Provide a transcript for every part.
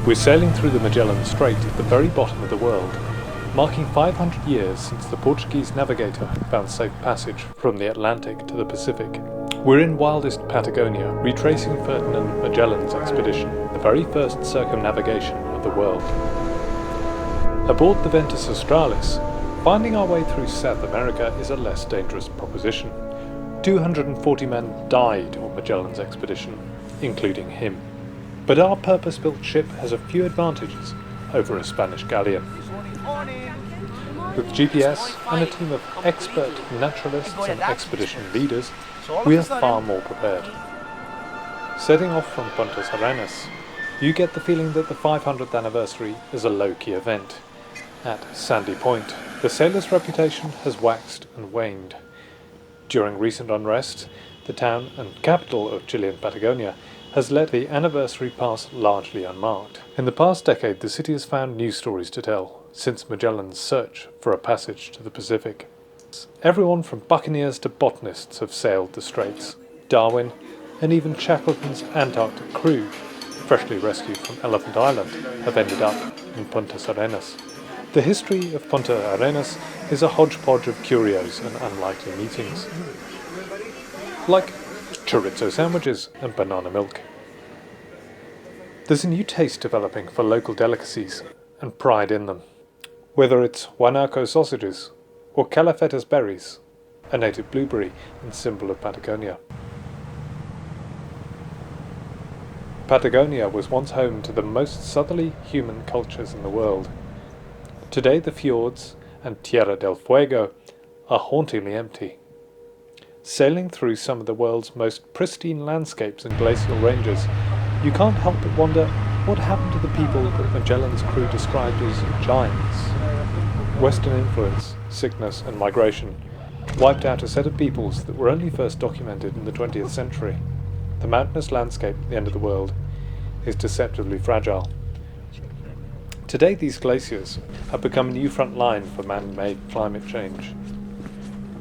We're sailing through the Magellan Strait at the very bottom of the world, marking 500 years since the Portuguese navigator found safe passage from the Atlantic to the Pacific. We're in wildest Patagonia, retracing Ferdinand Magellan's expedition, the very first circumnavigation of the world. Aboard the Ventus Australis, finding our way through South America is a less dangerous proposition. 240 men died on Magellan's expedition, including him. But our purpose-built ship has a few advantages over a Spanish galleon. With GPS and a team of expert naturalists and expedition leaders, we are far more prepared. Setting off from Punta Arenas, you get the feeling that the 500th anniversary is a low-key event. At Sandy Point, the sailor's reputation has waxed and waned. During recent unrest, the town and capital of Chilean Patagonia has let the anniversary pass largely unmarked. In the past decade, the city has found new stories to tell since Magellan's search for a passage to the Pacific. Everyone from buccaneers to botanists have sailed the straits. Darwin and even Shackleton's Antarctic crew, freshly rescued from Elephant Island, have ended up in Punta Arenas. The history of Punta Arenas is a hodgepodge of curios and unlikely meetings, like chorizo sandwiches and banana milk. There's a new taste developing for local delicacies and pride in them, whether it's guanaco sausages or calafetas berries, a native blueberry and symbol of Patagonia. Patagonia was once home to the most southerly human cultures in the world. Today the fjords and Tierra del Fuego are hauntingly empty. Sailing through some of the world's most pristine landscapes and glacial ranges, you can't help but wonder what happened to the people that Magellan's crew described as giants. Western influence, sickness and migration wiped out a set of peoples that were only first documented in the 20th century. The mountainous landscape at the end of the world is deceptively fragile. Today these glaciers have become a new front line for man-made climate change.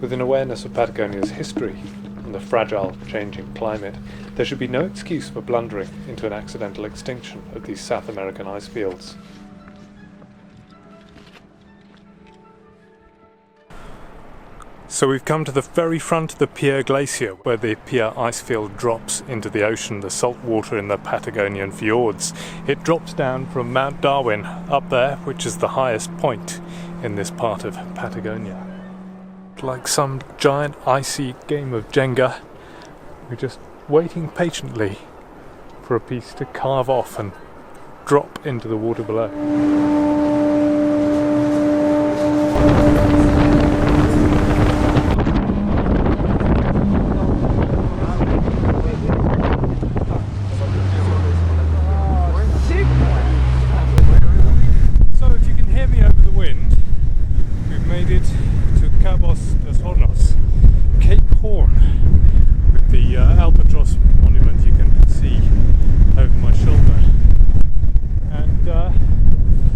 With an awareness of Patagonia's history and the fragile, changing climate, there should be no excuse for blundering into an accidental extinction of these South American ice fields. So we've come to the very front of the Pierre Glacier, where the Pierre icefield drops into the ocean, the salt water in the Patagonian fjords. It drops down from Mount Darwin up there, which is the highest point in this part of Patagonia. Like some giant icy game of Jenga, we're just waiting patiently for a piece to carve off and drop into the water below.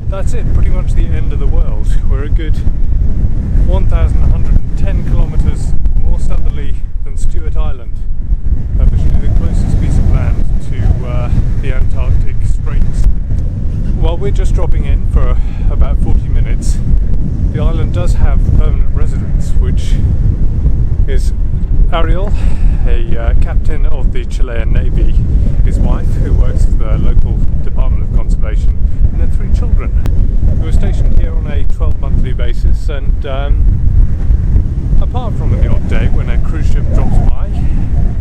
That's it, pretty much the end of the world. We're a good 1,110 kilometres more southerly than Stewart Island, officially the closest piece of land to the Antarctic Straits. While we're just dropping in for about 40 minutes, the island does have permanent residents, which is Ariel, a captain of the Chilean Navy, his wife, who works for the local Department of Conservation, and their 3 children, who are stationed here on a 12-monthly basis. And apart from the odd day when a cruise ship drops by,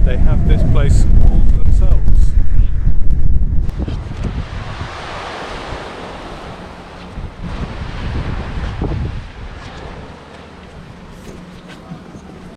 they have this place